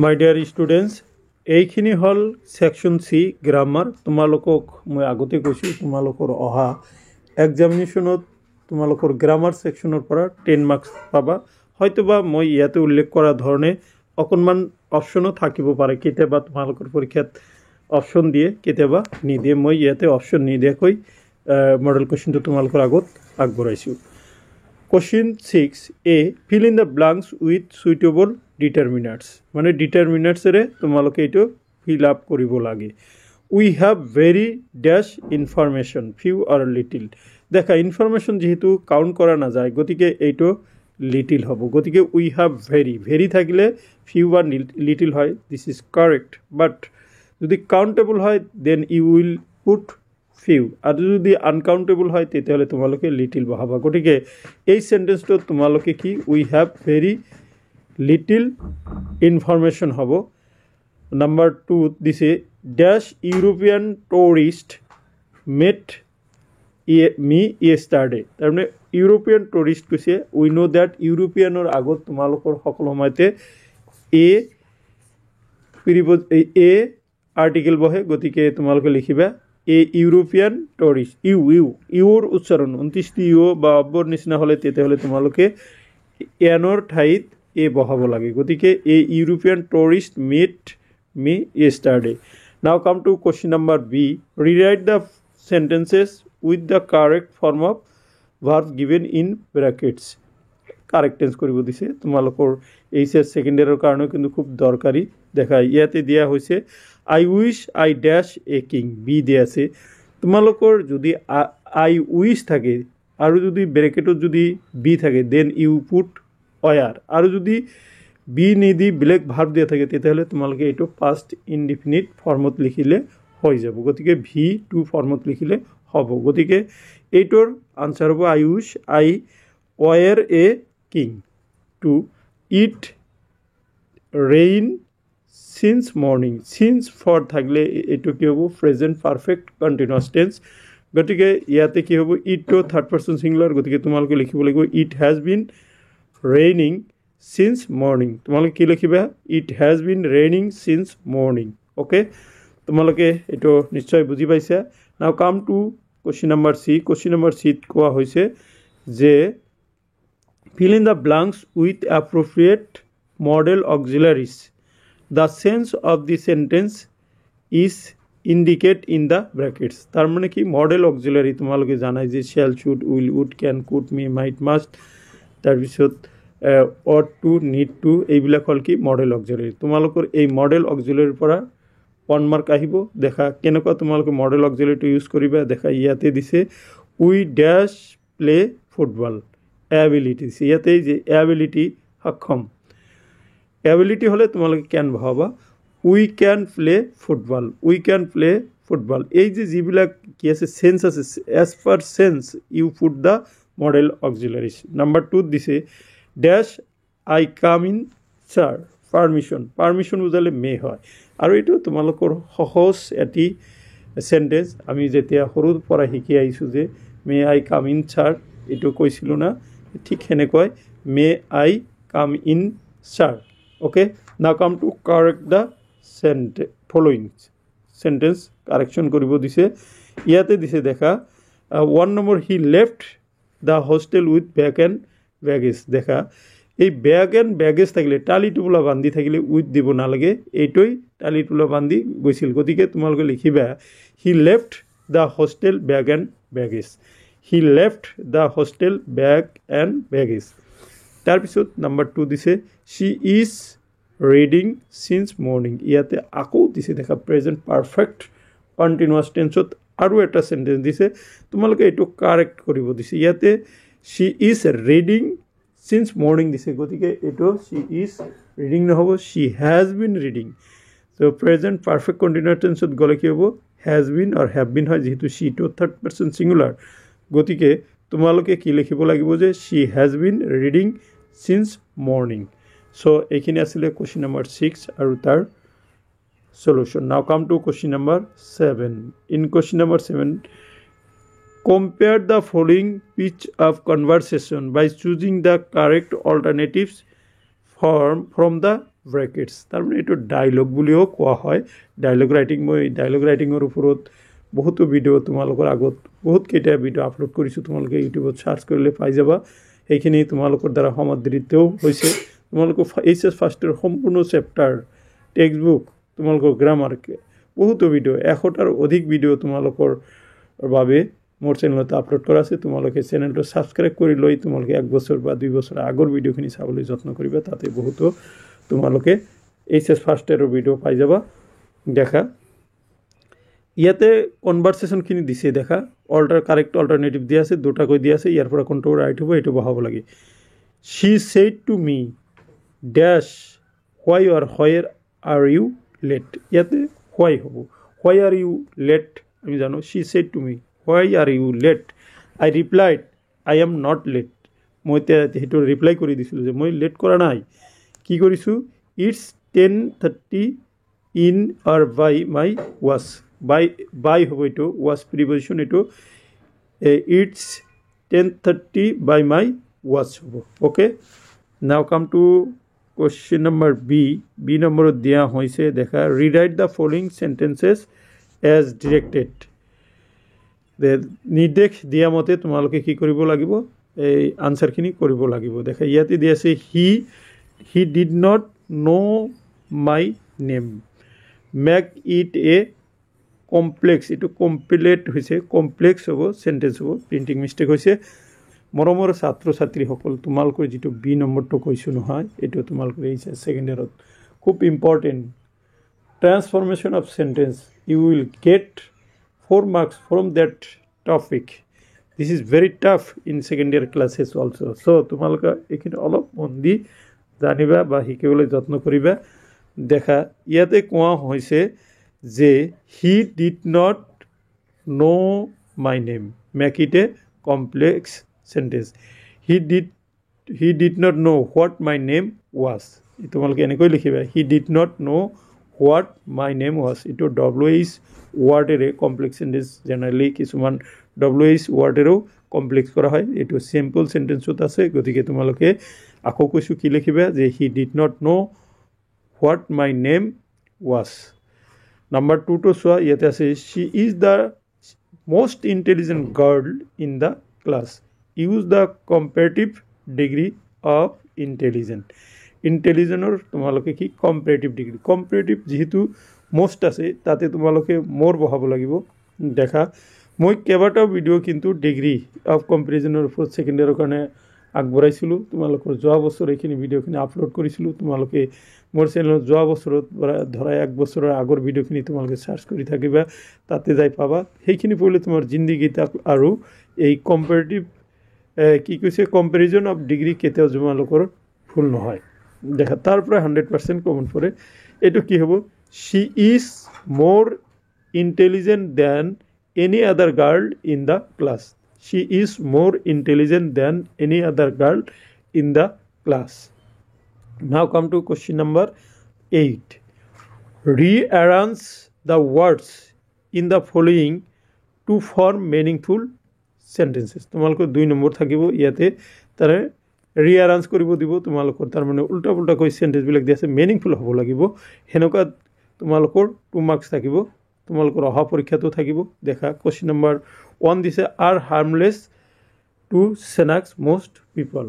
My dear students, এইখিনি হল section সি grammar. তোমালোকক মই আগতে কৈছো তোমালোকৰ অহা এক্সামিনেশনত তোমালোকৰ গ্ৰামাৰ সেকশনৰ পৰা 10 মাৰ্কস পাবা। হয়তোবা মই ইয়াতে উল্লেখ কৰা ধৰণে অকণমান অপশনো থাকিব পাৰে, কেতিয়াবা তোমালোকৰ পৰীক্ষাত অপশন দিয়ে কেতিয়াবা নিদিয়ে। মই ইয়াতে অপশন নিদিয়াকৈ মডেল কোৱেশ্চনটো তোমালোকৰ আগত আগবঢ়াইছো। Question 6a, fill in the blanks with suitable determinants. মানে determinants रे তোমালোকে এটো fill up কৰিব লাগে। We have very dash information, few or little. দেখা information যেহেতু কাউন্ট কৰা না যায় গতিকে এইটো little হ'ব। গতিকে we have very থাকিলে few or little হয়, this is correct. But যদি countable হয় then you will put few, আর যদি আনকাউন্টেবল হয় তেতিয়াহলে তোমালোকে লিটল বহাবা। গতিকে এই সেন্টেন্সটো তোমালোকে কি উই হ্যাভ ভেরি লিটল ইনফরমেশন হব। নাম্বার 2 দিছে dash European tourist met me yesterday. তার মানে ইউরোপিয়ান টুরিস্ট কৈছে উই নো দ্যাট ইউৰোপিয়ানৰ আগত তোমালোকৰ সকলো সময়তে এ আৰ্টিকেল বহে। গতিকে তোমালোকে লিখিবা এ ইউৰোপিয়ান টুৰিস্ট। ইউৰ উচ্চাৰণ 29টি ইউ বা অব্যৰ নিচিনা হলে তেতিয়াহলে তোমালোকে এনৰ ঠাইত এ বহাব লাগে। গতিকে a European tourist met me yesterday. Now come to question number B, rewrite the sentences with the correct form of verb given in brackets. Correct tense কৰিব দিছে তোমালোকৰ এইচএস সেকেন্ড ইয়াৰৰ কাৰণে কিন্তু খুব দৰকাৰী। দেখা ইয়াতে দিয়া হৈছে I wish I dash a king, B দিয়া আছে। তোমালোকৰ যদি আই উইশ থাকে আৰু যদি ব্ৰেকেটত যদি বি থাকে দেন ইউ পুট অয়াৰ, আৰু যদি বি নিদি বেলেগ ভাৰ্ব দিয়া থাকে তেতিয়াহ'লে তোমালোকে এইটো পাষ্ট ইনডিফিনিট ফৰ্মত লিখিলে হৈ যাব। গতিকে ভি টু ফৰ্মত লিখিলে হ'ব। গতিকে এইটোৰ আনচাৰ হ'ব I wish I were a king. To it rain since morning, since for থাকলে এইটো কি হ'ব প্রেজেন্ট পারফেক্ট কন্টিনিউয়াস টেন্স। গতিকে ইয়াতে কি হ'ব ইটটো থার্ড পারসন সিঙ্গুলার। গতিকে তোমালোকে লিখিব লাগিব it has been raining since morning. তোমালোকে কি লিখিবা it has been raining since morning. Okay, তোমালোকে এইটো নিশ্চয় বুজি পাইছা। Now come to question number C. Question number সিত কোৱা হৈছে যে fill in the blanks with appropriate model auxiliaries. The sense of the sentence is indicate in the brackets. তার মানে কি মডেল অক্সিলারি তোমালোকে জানাই যে shall, should, will, would, can, could, may, might, must, তাৰপিছত অট টু, নিড টু, এইবিলাক হ'ল কি মডেল অক্সিলাৰি। তোমালোকৰ এই মডেল অক্সিলাৰিৰ পৰা 1 মাৰ্ক আহিব। দেখা কেনেকুৱা তোমালোকে মডেল অক্সিলাৰিটো ইউজ কৰিবা। দেখা ইয়াতে দিছে we dash play football, ability দিছে ইয়াতে যে এবিলিটি সক্ষম। এবিলিটি হলে তোমালোকে ক্যান বহাবা। We can play football, we can play football. এই যে যিবিলাক কি আছে সেন্স আছে as per sense you put the modal auxiliaries. Number 2 দিছে dash I come in sir permission, permission বুজালে মে হয়। আৰু এইটো তোমালোকৰ সহজ এটি সেন্টেন্স। আমি যেতিয়া সৰুৰ পৰা শিকি আহিছোঁ যে may I come in sir, এইটো কৈছিলোঁ না, ঠিক সেনেকৈ may I come in sir. Okay, now come to correct the following sentence. Correction করিব দিছে। ইয়াতে দিছে দেখা 1 number he left the hostel with bag and baggage. দেখা এই ব্যাগ এন্ড ব্যাগেজ থাকিলে টালি টোপোলা বান্ধি থাকিলে উইথ দিব নালাগে, এইটোই টালি টোপোলা বান্ধি গৈছিল। গতিকে তোমালোকে লিখিবা he left the hostel bag and baggage, he left the hostel bag and baggage. তাৰপিছত নাম্বার 2 দিছে she is reading since morning। ইয়াতে আকৌ দিছে দেখা প্ৰেজেন্ট পাৰফেক্ট কন্টিনিউয়াস টেন্সত আৰু এটা সেন্টেন্স দিছে, তোমালোকে এইটো কাৰেক্ট কৰিব দিছে। ইয়াতে she is reading since morning দিছে। গতিকে এইটো she is reading নহব, she has been reading। তো প্রেজেন্ট পারফেক্ট কন্টিনিউয়াস টেন্সত গলে কি হ'ব has been or have been হয়, যেহেতু she to third person singular. গতিকে তোমালোকে কি লিখিব লাগিব যে she has been reading since morning. So এইখিনি আসলে কোশ্চেন নাম্বার 6 আৰু তাৰ সলিউশন। নাও come to question number 7। In question number 7 compare the following pitch of conversation by choosing the correct alternatives from the brackets তাৰ মানে এইটো dialog বুলিও কোৱা হয় ডায়লগ ৰাইটিং মই ডায়লগ ৰাইটিঙৰ ওপৰত বহুতো ভিডিঅ' তোমালোকৰ আগত বহুত কেইটা ভিডিঅ' আপলোড কৰিছোঁ তোমালোকে ইউটিউবত চাৰ্চ কৰিলে পাই যাবা সেইখিনি তোমালোকৰ দ্বাৰা সমাদৃতও হৈছে তোমালোকৰ এইচএছ ফাৰ্ষ্টৰ সম্পূৰ্ণ চেপ্টাৰ টেক্সট বুক তোমালোকৰ গ্ৰামাৰ বহুতো ভিডিঅ' 100টাৰ অধিক ভিডিঅ' তোমালোকৰ বাবে মোৰ চেনেলত আপলোড কৰা আছে তোমালোকে চেনেলটো সাবস্ক্ৰাইব কৰি লৈ তোমালোকে 1 বছৰ বা 2 বছৰ আগৰ ভিডিঅ'খিনি চাবলৈ যত্ন কৰিবা তাতে বহুতো তোমালোকে এইচএছ ফাৰ্ষ্টৰ ভিডিঅ' পাই যাবা দেখা ইয়াতে কনভাৰসেশনখিনি দিছে দেখা কাৰেক্ট অল্টাৰনেটিভ দিয়া আছে দুটা কৈ দিয়া আছে ইয়াৰ পৰা কোনটো ৰাইট হ'ব এটো বহাব লাগে she said to me dash why or where are you late ইয়াতে why হ'ব why are you late আমি জানো she said to me why are you late I replied I am not late মই হেটো ৰিপ্লাই কৰি দিছিলো যে মই লেট কৰা নাই কি কৰিছো it's 10:30 in or by my was by হবে এটো was preposition এটো it's 10:30 by my was হ'ব okay now come to question number b number দিয়া হৈছে দেখা rewrite the following sentences as directed নিৰ্দেশ দিয়া মতে তোমালোকে কি কৰিব লাগিব এই আনসাৰখিনি কৰিব লাগিব দেখা ইয়াতে দিয়া আছে he did not know my name make it a complex এটো কমপ্লিট হৈছে কমপ্লেক্স হ'ব সেন্টেন্স হ'ব প্ৰিন্টিং মিস্টেক হৈছে মৰমৰ ছাত্ৰ ছাত্ৰী সকল তোমালোকৰ যেটো বি নম্বৰটো কৈছো নহয় এটো তোমালোকৰ এই সেকেন্ড ইয়াৰত খুব important transformation of sentence you will get 4 marks from that topic this is very tough in second year classes also so তোমালোকে এখিনি অলপ মন দি জানিবা বা শিকিবলৈ যত্ন কৰিবা দেখা ইয়াতে কোৱা হৈছে যে he did not know my name make it a complex sentence he did not know what my name was তোমালোকে এনেকৈ লিখিবা he did not know what my name was it wh word এর complex sentence generally কিছুমান wh word এরও complex করা হয় এটো simple sentence ত আছে গতিকে তোমালোকে আকৌ কৈছো কি লিখিবা যে he did not know what my name was number 2 to soa yete ase she is the most intelligent girl in the class use the comparative degree of intelligent intelligent তোমালোকে কি comparative degree comparative যেহেতু most আছে তাতে তোমালোকে more বহাব লাগিব দেখা মই কেবাটা ভিডিও কিন্তু ডিগ্ৰী অফ কম্পাৰিজনৰ ফৰ সেকেন্ড ইয়াৰৰ কাৰণে আগবঢ়াইছিলো তোমালোকৰ যোৱা বছৰ এইখিনি ভিডিওখিনি আপলোড কৰিছিলো তোমালোকে মোৰ চেনেলত যোৱা বছৰত ধৰা 1 বছৰৰ আগৰ ভিডিওখিনি তোমালোকে সাৰ্চ কৰি থাকিবা তাতে যাই পাবা সেইখিনি পঢ়লে তোমাৰ জিন্দেগীত আৰু এই কম্পাৰেটিভ কি কৈছে কম্পাৰিজন অফ ডিগ্ৰী কেতিয়াও তোমালোকৰ ফুল নহয় দেখা তাৰ পৰা 100% কমন পৰে এটো কি হ'ব she is more intelligent than any other girl in the class she is more intelligent than any other girl in the class now come to question number 8 rearrange the words in the following to form meaningful sentences তোমালোকৰ 2 number থাকিব ইয়াতে তাৰে rearrange কৰিব দিব তোমালোকৰ তাৰ মানে উল্টা পুল্টা কৈ সেন্টেন্স বিলাক দিছে meaningful হ'ব লাগিব হেনকা তোমালোকৰ 2 মাৰ্কস থাকিব তোমালোকৰ অহা পৰীক্ষাটো থাকিব দেখা কোশ্চেন নম্বৰ 1 দিছে are harmless to snacks most people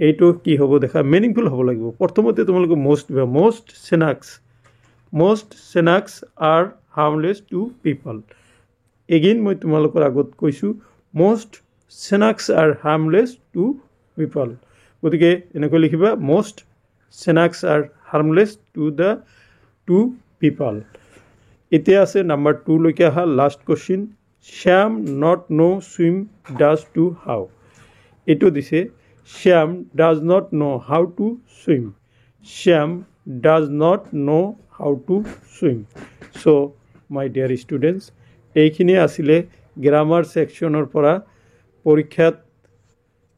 এইটো কি হ'ব দেখা meaningful হ'ব লাগিব প্ৰথমতে তোমালোকৰ most snacks are harmless to people again মই তোমালোকৰ আগত কৈছো most snacks are harmless to people গতিকে এনেকৈ লিখিবা most snacks are harmless to people এতিয়া আছে নাম্বার 2 লৈকে আহা last question Shyam not know swim does to how এটো দিছে Shyam does not know how to swim Shyam does not know how to swim so my dear students এইখিনি আসিলে grammar সেকশনৰ পৰা পৰীক্ষাত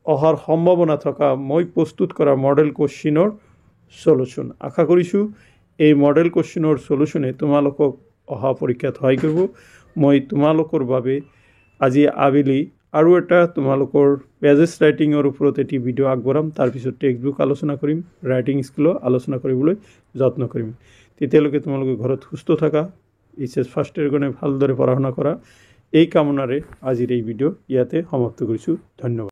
অহাৰ সম্ভাৱনা থকা মই প্ৰস্তুত কৰা মডেল কোশ্চেনৰ সলিউশন আশা কৰিছো এই মডেল কোশ্চেনৰ সলিউশনে তোমালোকক অহা পৰীক্ষাত সহায় কৰিব মই তোমালোকৰ বাবে আজি আবেলি আৰু এটা তোমালোকৰ পেজেছ ৰাইটিঙৰ ওপৰত এটি ভিডিঅ' আগবঢ়াম তাৰপিছত টেক্সট বুক আলোচনা কৰিম ৰাইটিং স্কিলো আলোচনা কৰিবলৈ যত্ন কৰিম তেতিয়ালৈকে তোমালোকে ঘৰত সুস্থ থাকা এইচএছ ফাৰ্ষ্ট ইয়াৰ কাৰণে ভালদৰে পঢ়া শুনা কৰা এই কামনাৰে আজিৰ এই ভিডিঅ' ইয়াতে সমাপ্ত কৰিছোঁ ধন্যবাদ